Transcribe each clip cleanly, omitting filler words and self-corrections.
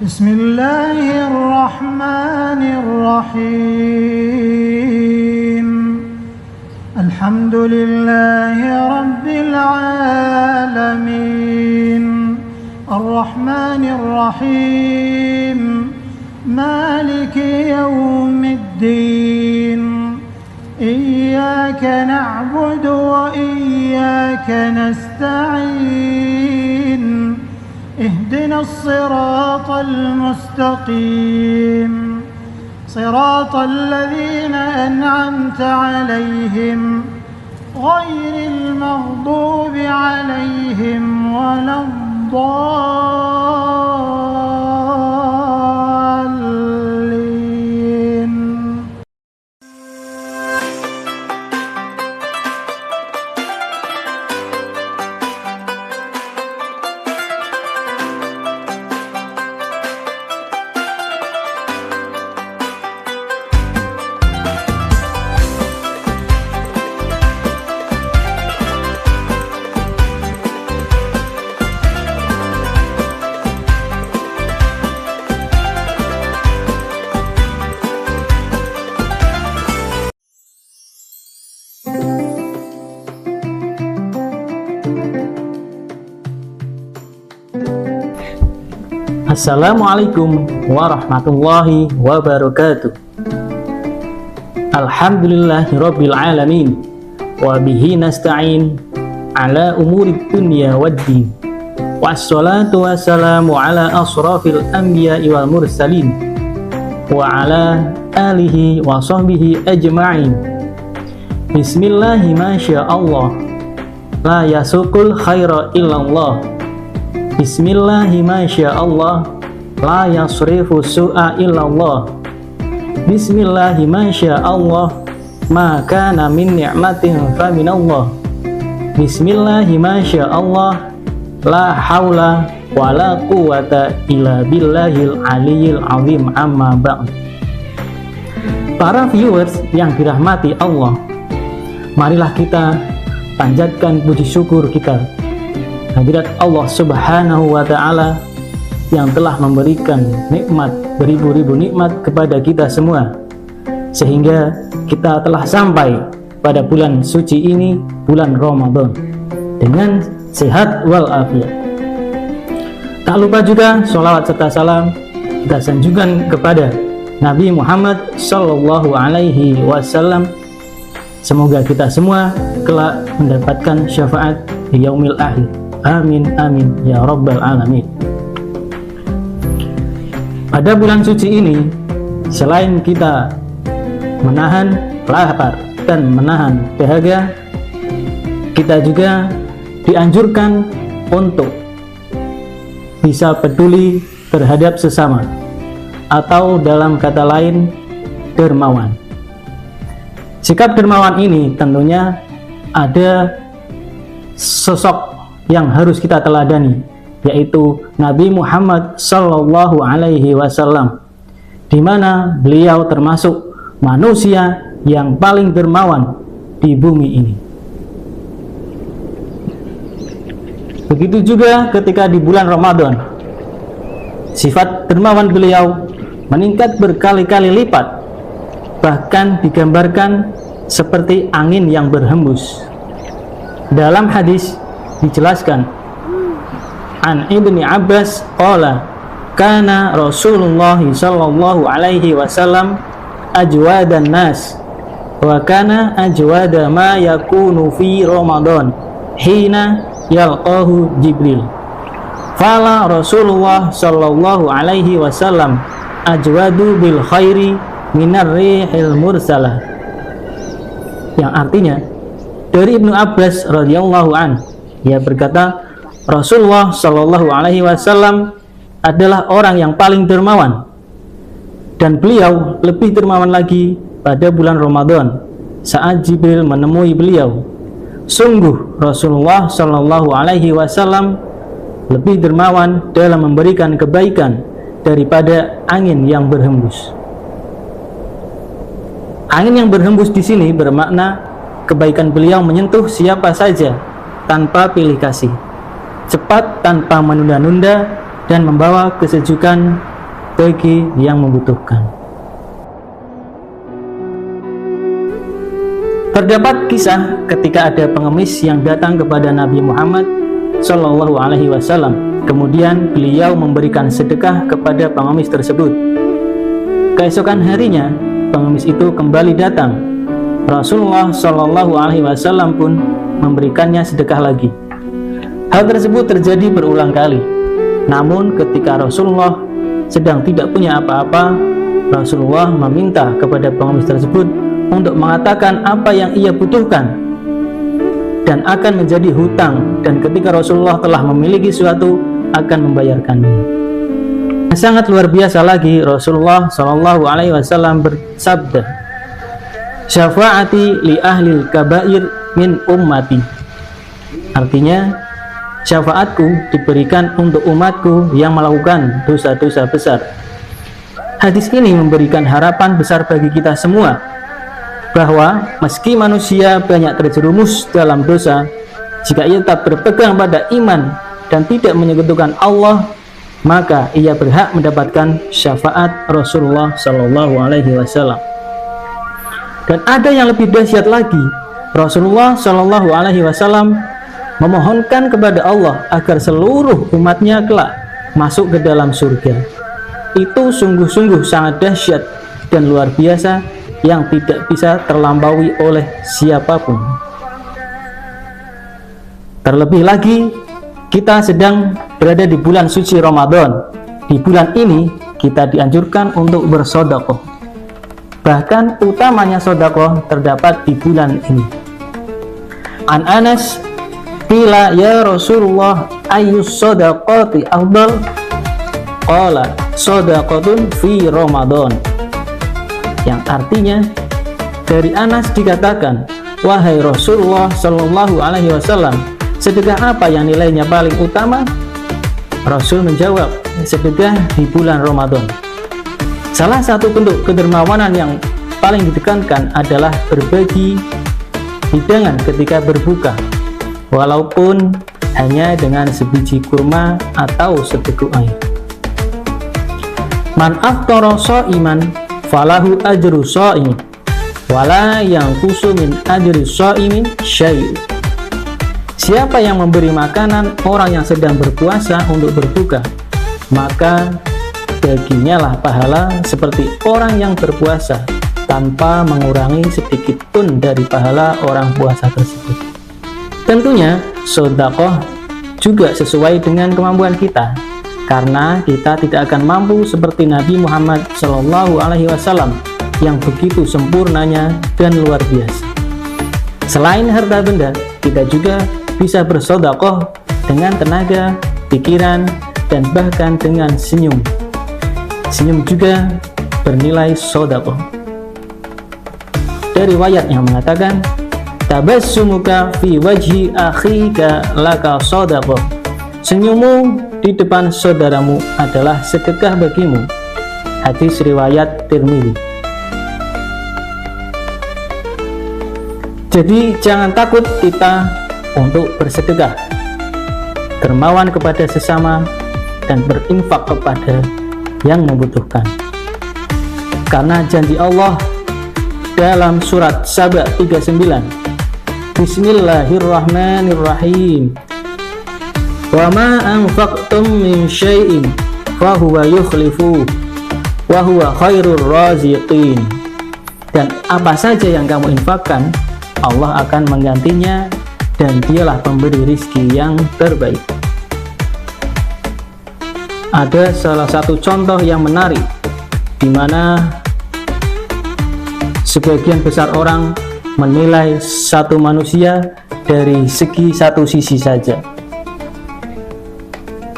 بسم الله الرحمن الرحيم الحمد لله رب العالمين الرحمن الرحيم مالك يوم الدين إياك نعبد وإياك نستعين اهدنا الصراط المستقيم صراط الذين أنعمت عليهم غير المغضوب عليهم ولا الضالين. Assalamualaikum warahmatullahi wabarakatuh. Alhamdulillahirabbil alamin wa bihi nasta'in ala umurid dunya waddin. Wassalatu wassalamu ala asrafil anbiya'i wal mursalin wa ala alihi wa sahbihi ajma'in. Bismillahi masyaallah la yasukul khaira illallah. Bismillahi masyaallah la yasrifu su'a illallah. Bismillahi masyaallah ma kana min ni'matin fa minallah. Bismillahi masyaallah la haula wala quwata illa billahil aliyyil azim amma ba'd. Para viewers yang dirahmati Allah, marilah kita panjatkan puji syukur kita hadirat Allah Subhanahu wa Ta'ala yang telah memberikan nikmat, beribu-ribu nikmat kepada kita semua, sehingga kita telah sampai pada bulan suci ini, bulan Ramadan, dengan sehat walafiat. Tak lupa juga sholawat serta salam kita sanjungkan kepada Nabi Muhammad Sallallahu Alaihi Wasallam. Semoga kita semua kelak mendapatkan syafaat di yaumil akhir. Amin amin ya rabbal alamin. Pada bulan suci ini, selain kita menahan lapar dan menahan dahaga, kita juga dianjurkan untuk bisa peduli terhadap sesama, atau dalam kata lain dermawan. Sikap dermawan ini tentunya ada sosok yang harus kita teladani, yaitu Nabi Muhammad Sallallahu Alaihi Wasallam, di mana beliau termasuk manusia yang paling dermawan di bumi ini. Begitu juga ketika di bulan Ramadan, sifat dermawan beliau meningkat berkali-kali lipat, bahkan digambarkan seperti angin yang berhembus. Dalam hadis dijelaskan, an Ibni Abbas qala kana Rasulullah sallallahu alaihi wasallam ajwadan nas wa kana ajwada ma yakunu fi Ramadan hina yalqahu Jibril. Fala Rasulullah sallallahu alaihi wasallam ajwadu bil khairi minar rihil mursalah. Yang artinya dari Ibnu Abbas radhiyallahu an, ia berkata, Rasulullah Shallallahu Alaihi Wasallam adalah orang yang paling dermawan, dan beliau lebih dermawan lagi pada bulan Ramadan saat Jibril menemui beliau. Sungguh Rasulullah Shallallahu Alaihi Wasallam lebih dermawan dalam memberikan kebaikan daripada angin yang berhembus. Angin yang berhembus di sini bermakna kebaikan beliau menyentuh siapa saja tanpa pilih kasih, cepat tanpa menunda-nunda, dan membawa kesejukan bagi yang membutuhkan. Terdapat kisah ketika ada pengemis yang datang kepada Nabi Muhammad Shallallahu Alaihi Wasallam. Kemudian beliau memberikan sedekah kepada pengemis tersebut. Keesokan harinya, pengemis itu kembali datang. Rasulullah Shallallahu Alaihi Wasallam pun memberikannya sedekah lagi. Hal tersebut terjadi berulang kali. Namun ketika Rasulullah sedang tidak punya apa-apa, Rasulullah meminta kepada pengemis tersebut untuk mengatakan apa yang ia butuhkan dan akan menjadi hutang, dan ketika Rasulullah telah memiliki sesuatu akan membayarkannya. Sangat luar biasa lagi, Rasulullah Shallallahu Alaihi Wasallam bersabda, "Syafaati li ahlil kabair min ummati." Artinya, syafaatku diberikan untuk umatku yang melakukan dosa-dosa besar. Hadis ini memberikan harapan besar bagi kita semua, bahwa meski manusia banyak terjerumus dalam dosa, jika ia tetap berpegang pada iman dan tidak menyekutukan Allah, maka ia berhak mendapatkan syafaat Rasulullah Shallallahu Alaihi Wasallam. Dan ada yang lebih dahsyat lagi, Rasulullah Shallallahu Alaihi Wasallam memohonkan kepada Allah agar seluruh umatnya kelak masuk ke dalam surga. Itu sungguh-sungguh sangat dahsyat dan luar biasa, yang tidak bisa terlampaui oleh siapapun. Terlebih lagi, kita sedang berada di bulan suci Ramadan. Di bulan ini kita dianjurkan untuk bersedekah. Bahkan utamanya sedekah terdapat di bulan ini. An Anas, qila ya Rasulullah ayyus shadaqati afdal? Qala shadaqatun fi Ramadan. Yang artinya, dari Anas dikatakan, wahai Rasulullah Shallallahu Alaihi Wasallam, sedekah apa yang nilainya paling utama? Rasul menjawab, sedekah di bulan Ramadan. Salah satu bentuk kedermawanan yang paling ditekankan adalah berbagi hidangan ketika berbuka, walaupun hanya dengan sebiji kurma atau seteguk air. Man aftara sha'iman falahu ajru sha'im wala yanqusu min ajri sha'imin syai'. Siapa yang memberi makanan orang yang sedang berpuasa untuk berbuka, maka baginya lah pahala seperti orang yang berpuasa, tanpa mengurangi sedikit pun dari pahala orang puasa tersebut. Tentunya sedekah juga sesuai dengan kemampuan kita, karena kita tidak akan mampu seperti Nabi Muhammad Shallallahu Alaihi Wasallam yang begitu sempurnanya dan luar biasa. Selain harta benda, kita juga bisa bersedekah dengan tenaga, pikiran, dan bahkan dengan senyum. Senyum juga bernilai sedekah. Dari riwayat yang mengatakan, tabassumuka fi wajhi akhika laka sedekah. Senyummu di depan saudaramu adalah sedekah bagimu. Hadis riwayat Tirmidzi. Jadi jangan takut kita untuk bersedekah, dermawan kepada sesama, dan berinfak kepada yang membutuhkan. Karena janji Allah dalam surat Saba 39, Bismillahirrahmanirrahim, wa ma anfaqtum min syai'in fa huwa yukhlifu wa huwa khairur raziqin. Dan apa saja yang kamu infakkan, Allah akan menggantinya, dan dialah pemberi rizki yang terbaik. Ada salah satu contoh yang menarik, di mana sebagian besar orang menilai satu manusia dari segi satu sisi saja.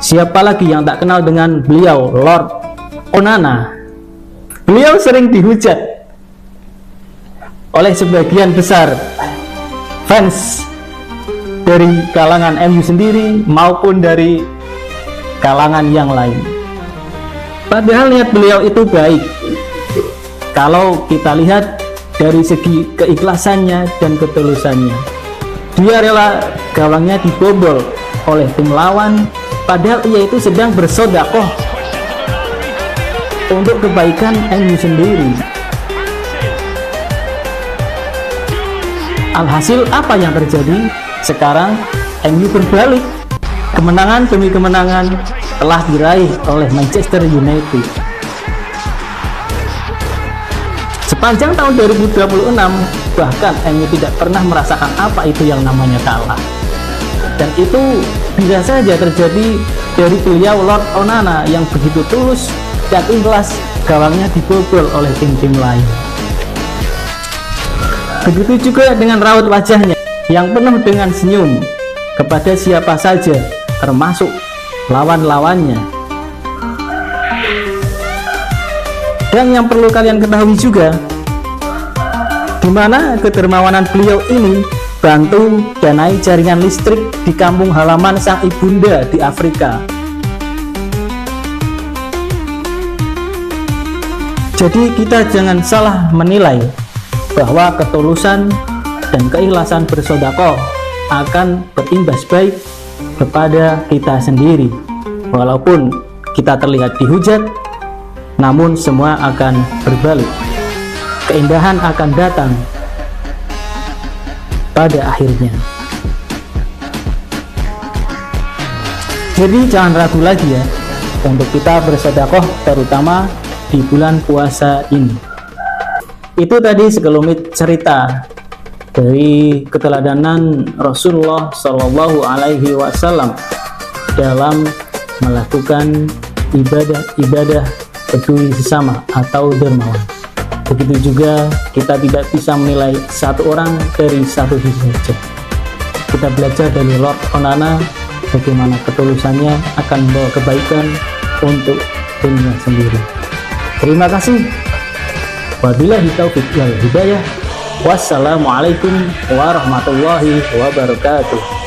Siapa lagi yang tak kenal dengan beliau, Lord Onana? Beliau sering dihujat oleh sebagian besar fans dari kalangan MU sendiri maupun dari kalangan yang lain. Padahal niat beliau itu baik. Kalau kita lihat dari segi keikhlasannya dan ketulusannya, dia rela gawangnya dibobol oleh tim lawan, padahal ia itu sedang bersedekah. untuk kebaikan MU sendiri. Alhasil apa yang terjadi? Sekarang MU berbalik. Kemenangan demi kemenangan telah diraih oleh Manchester United. Sepanjang tahun 2026, bahkan MU tidak pernah merasakan apa itu yang namanya kalah. Dan itu bisa saja terjadi dari beliau Lord Onana yang begitu tulus dan ikhlas gawangnya dibobol oleh tim-tim lain. Begitu juga dengan raut wajahnya yang penuh dengan senyum kepada siapa saja, termasuk lawan-lawannya. Dan yang perlu kalian ketahui juga, di mana kedermawanan beliau ini bantu danai jaringan listrik di kampung halaman sang ibunda di Afrika. Jadi kita jangan salah menilai bahwa ketulusan dan keikhlasan bersedekah akan berimbas baik kepada kita sendiri. Walaupun kita terlihat dihujat, namun semua akan berbalik. Keindahan akan datang pada akhirnya. Jadi jangan ragu lagi ya untuk kita bersedekah, terutama di bulan puasa ini. Itu tadi sekelumit cerita dari keteladanan Rasulullah Shallallahu Alaihi Wasallam dalam melakukan ibadah peduli sesama atau dermawan. Begitu juga kita tidak bisa menilai satu orang dari satu sisi saja. Kita belajar dari Lord Onana bagaimana ketulusannya akan membawa kebaikan untuk timnya sendiri. Terima kasih. Wabillahi taufiq wal hidayah. Wassalamualaikum warahmatullahi wabarakatuh.